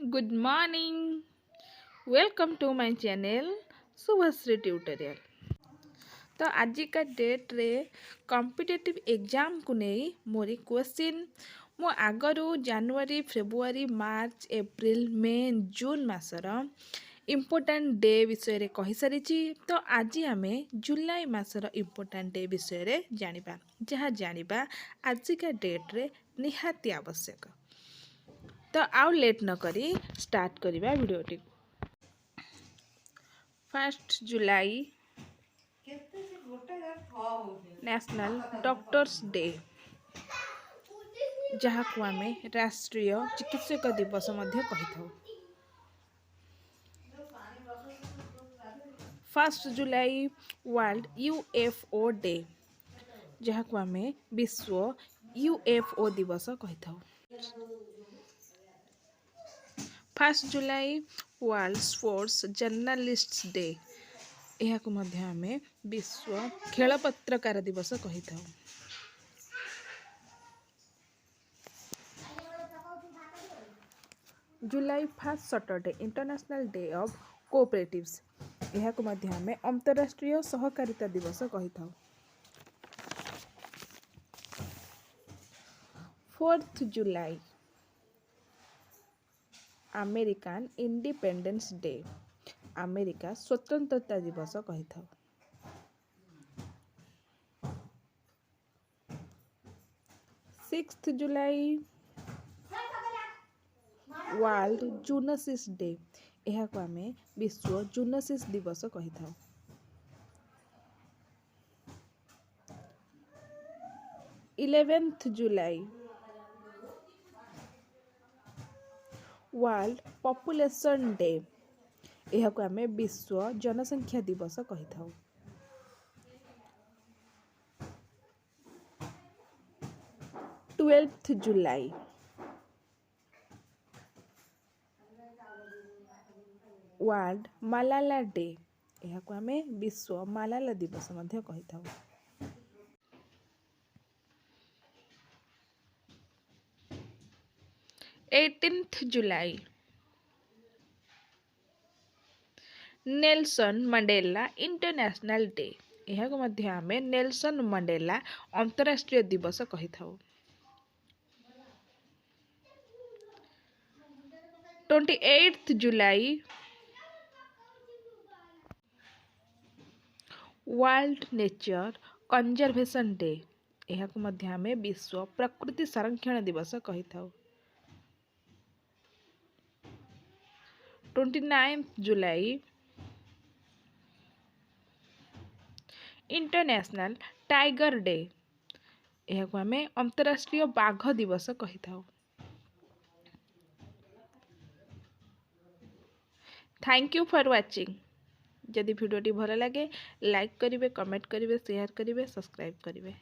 Good morning. Welcome to my channel Subhashree tutorial. तो आज का डेट रे कॉम्पिटिटिव एग्जाम को नहीं मोरी क्वेश्चन मो आगरू जनवरी फेब्रुआरी मार्च एप्रिल मे जून मासर इम्पोर्टाट डे विषय रे कहि सारी तो आज आम जुलाई मासर इम्पोर्टाट डे विषय रे जानिबा जहाँ जानिबा आज का डेट रे निहाती आवश्यक। तो आउ लेट न करी स्टार्ट करिबा वीडियोटी। 1 जुलाई नेशनल डॉक्टर्स डे जहाँ को आम राष्ट्रीय चिकित्सक दिवस मध्य कही था। 1 जुलाई वर्ल्ड यूएफओ डे जहाँ को आम विश्व यूएफओ दिवस कही था। 1 जुलाई वर्ल्ड स्पोर्ट्स जर्नालिस्ट्स डे यह को मध्य आम विश्व खेल पत्रकार दिवस कही था। जुलाई 1 Saturday international day of cooperatives यह को मध्य आम अंतरराष्ट्रीय सहकारिता दिवस कही था। 4 जुलाई अमेरिकन इंडिपेंडेंस डे अमेरिका स्वतंत्रता दिवस कही था। 6 जुलाई वर्ल्ड जूनोसिस डे यह को आम विश्व जूनोसिस दिवस कही था। 11 जुलाई वर्ल्ड पॉपुलेशन डे यह को आम विश्व जनसंख्या दिवस कही था। 12 जुलाई वर्ल्ड मालाला डे यह को आम विश्व मालाला दिवस मध्य कही था। 18 जुलाई नेल्सन मंडेला इंटरनेशनल डे यह को मध्य आम नेल्सन मंडेला अंतरराष्ट्रीय दिवस कही था। 28 जुलाई वर्ल्ड नेचर कंजर्वेशन डे यह को मध्य आम विश्व प्रकृति संरक्षण दिवस कही था। 29 जुलाई इंटरनेशनल टाइगर डे यह को आम अंतरराष्ट्रीय बाघ दिवस कही था। Thank you for watching. जदि वीडियोटी भल लगे लाइक करेंगे, कमेंट करेंगे, शेयर करेंगे, सब्सक्राइब करेंगे।